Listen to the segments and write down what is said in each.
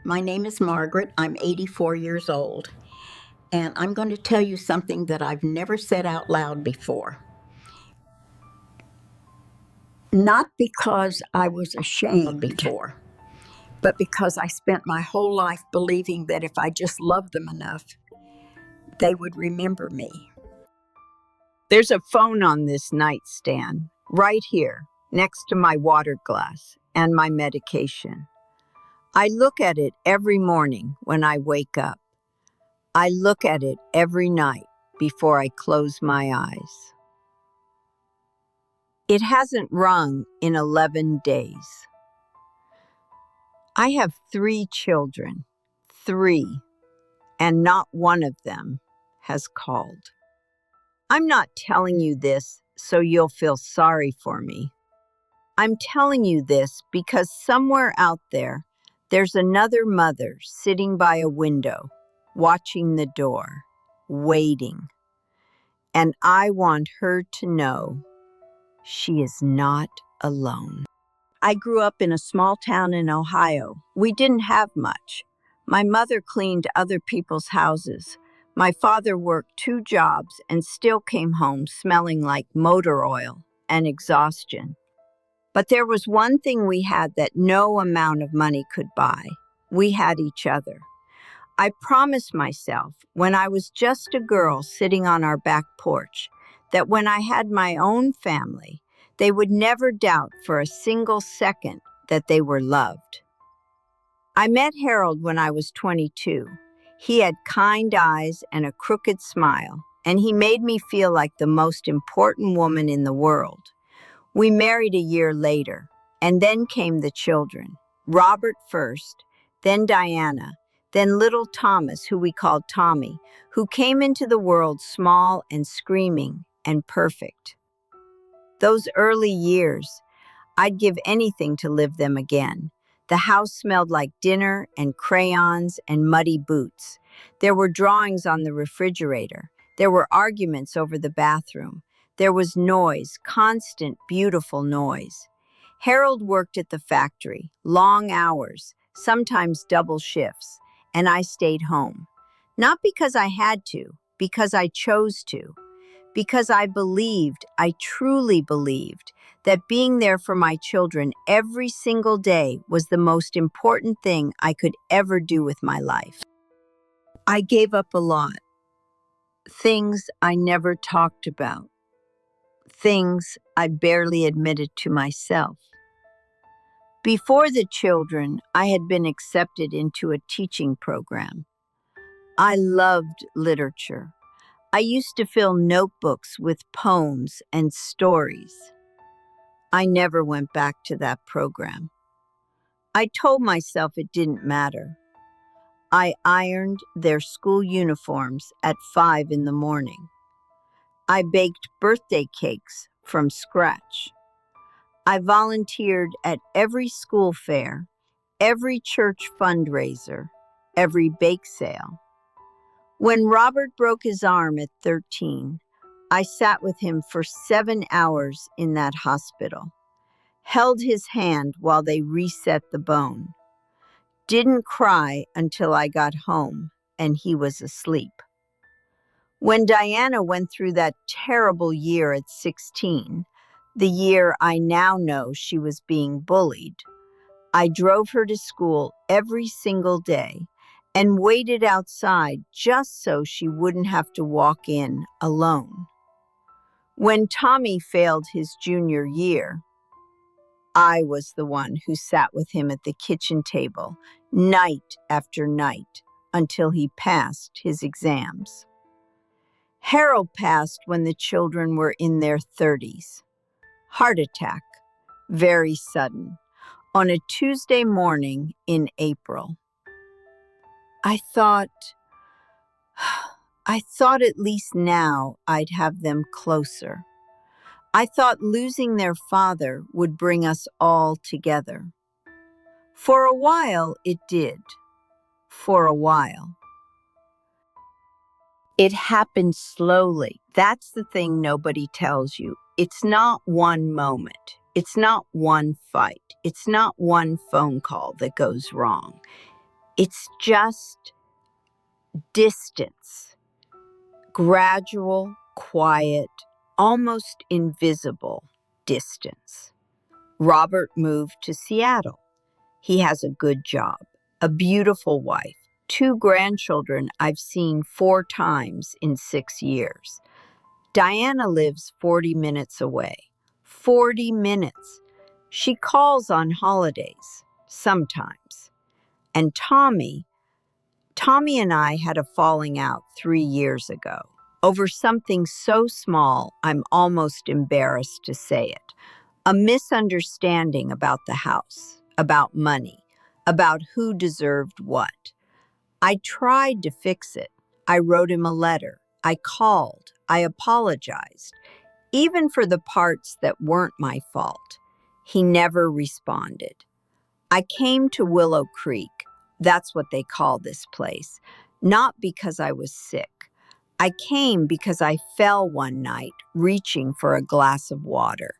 My name is Margaret. I'm 84 years old, and I'm going to tell you something that I've never said out loud before. Not because I was ashamed before, but because I spent my whole life believing that if I just loved them enough, they would remember me. There's a phone on this nightstand, right here, next to my water glass and my medication. I look at it every morning when I wake up. I look at it every night before I close my eyes. It hasn't rung in 11 days. I have 3 children, 3, and not one of them has called. I'm not telling you this so you'll feel sorry for me. I'm telling you this because somewhere out there, there's another mother sitting by a window, watching the door, waiting. And I want her to know she is not alone. I grew up in a small town in Ohio. We didn't have much. My mother cleaned other people's houses. My father worked 2 jobs and still came home smelling like motor oil and exhaustion. But there was one thing we had that no amount of money could buy. We had each other. I promised myself when I was just a girl sitting on our back porch that when I had my own family, they would never doubt for a single second that they were loved. I met Harold when I was 22. He had kind eyes and a crooked smile, and he made me feel like the most important woman in the world. We married a year later, and then came the children. Robert first, then Diana, then little Thomas, who we called Tommy, who came into the world small and screaming and perfect. Those early years, I'd give anything to live them again. The house smelled like dinner and crayons and muddy boots. There were drawings on the refrigerator. There were arguments over the bathroom. There was noise, constant, beautiful noise. Harold worked at the factory, long hours, sometimes double shifts, and I stayed home. Not because I had to, because I chose to. Because I truly believed, that being there for my children every single day was the most important thing I could ever do with my life. I gave up a lot. Things I never talked about. Things I barely admitted to myself. Before the children, I had been accepted into a teaching program. I loved literature. I used to fill notebooks with poems and stories. I never went back to that program. I told myself it didn't matter. I ironed their school uniforms at 5 in the morning. I baked birthday cakes from scratch. I volunteered at every school fair, every church fundraiser, every bake sale. When Robert broke his arm at 13, I sat with him for 7 hours in that hospital, held his hand while they reset the bone, didn't cry until I got home and he was asleep. When Diana went through that terrible year at 16, the year I now know she was being bullied, I drove her to school every single day and waited outside just so she wouldn't have to walk in alone. When Tommy failed his junior year, I was the one who sat with him at the kitchen table night after night until he passed his exams. Harold passed when the children were in their 30s. Heart attack, very sudden, on a Tuesday morning in April. I thought at least now I'd have them closer. I thought losing their father would bring us all together. For a while, it did. For a while. It happened slowly. That's the thing nobody tells you. It's not one moment. It's not one fight. It's not one phone call that goes wrong. It's just distance, gradual, quiet, almost invisible distance. Robert moved to Seattle. He has a good job, a beautiful wife, 2 grandchildren I've seen 4 times in 6 years. Diana lives 40 minutes away. 40 minutes. She calls on holidays, sometimes. And Tommy and I had a falling out 3 years ago over something so small I'm almost embarrassed to say it. A misunderstanding about the house, about money, about who deserved what. I tried to fix it. I wrote him a letter. I called. I apologized, even for the parts that weren't my fault. He never responded. I came to Willow Creek. That's what they call this place. Not because I was sick. I came because I fell one night reaching for a glass of water,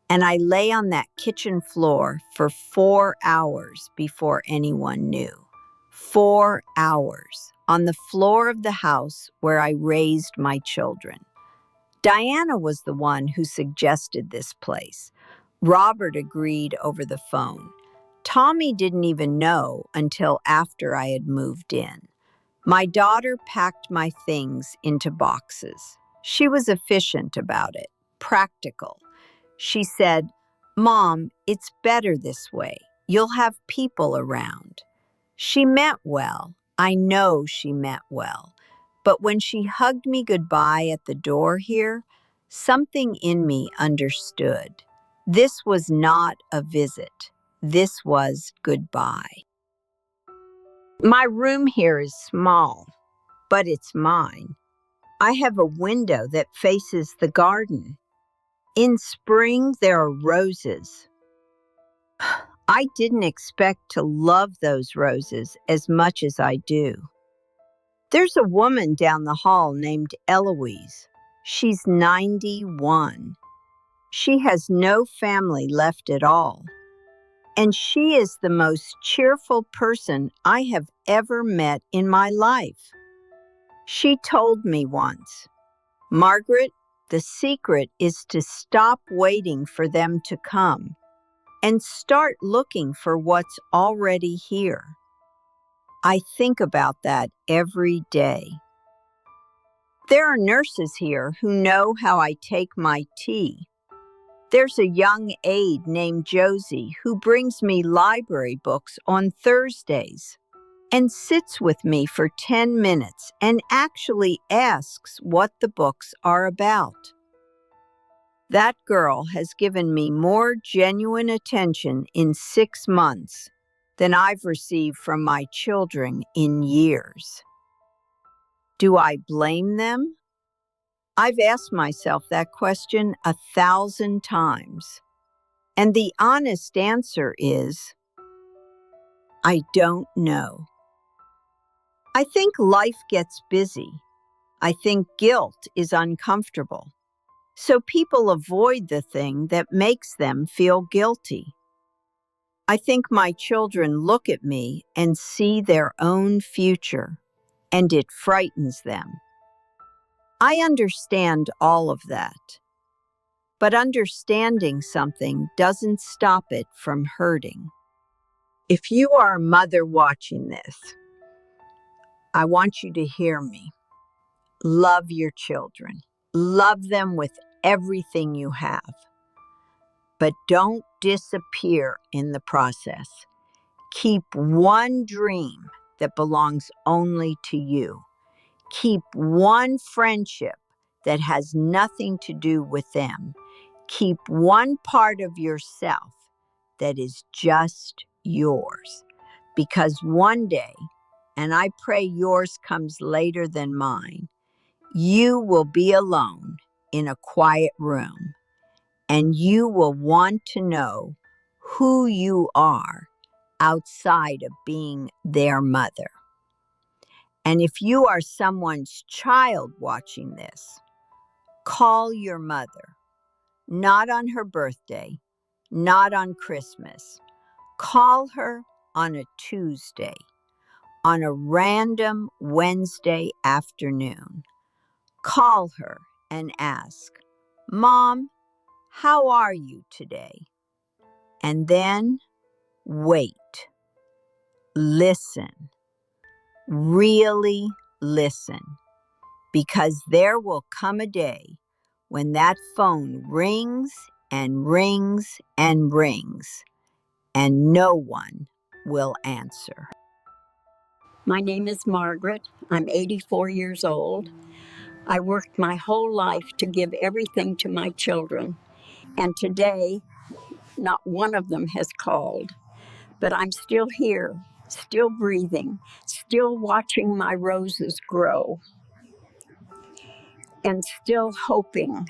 and I lay on that kitchen floor for 4 hours before anyone knew. 4 hours on the floor of the house where I raised my children. Diana was the one who suggested this place. Robert agreed over the phone. Tommy didn't even know until after I had moved in. My daughter packed my things into boxes. She was efficient about it, practical. She said, "Mom, it's better this way. You'll have people around." She meant well. I know she meant well. But when she hugged me goodbye at the door here, something in me understood. This was not a visit. This was goodbye. My room here is small, but it's mine. I have a window that faces the garden. In spring, there are roses. I didn't expect to love those roses as much as I do. There's a woman down the hall named Eloise. She's 91. She has no family left at all. And she is the most cheerful person I have ever met in my life. She told me once, "Margaret, the secret is to stop waiting for them to come and start looking for what's already here." I think about that every day. There are nurses here who know how I take my tea. There's a young aide named Josie who brings me library books on Thursdays and sits with me for 10 minutes and actually asks what the books are about. That girl has given me more genuine attention in 6 months than I've received from my children in years. Do I blame them? I've asked myself that question 1,000 times. And the honest answer is, I don't know. I think life gets busy. I think guilt is uncomfortable. So people avoid the thing that makes them feel guilty. I think my children look at me and see their own future, and it frightens them. I understand all of that. But understanding something doesn't stop it from hurting. If you are a mother watching this, I want you to hear me. Love your children. Love them with everything you have. But don't disappear in the process. Keep one dream that belongs only to you. Keep one friendship that has nothing to do with them. Keep one part of yourself that is just yours. Because one day, and I pray yours comes later than mine, you will be alone in a quiet room, and you will want to know who you are outside of being their mother. And if you are someone's child watching this, call your mother, not on her birthday, not on Christmas. Call her on a Tuesday. on a random Wednesday afternoon. Call her and ask, "Mom, how are you today?" And then wait. Listen. Really listen. Because there will come a day when that phone rings and rings and rings, and no one will answer. My name is Margaret. I'm 84 years old. I worked my whole life to give everything to my children, and today, not one of them has called. But I'm still here, still breathing, still watching my roses grow, and still hoping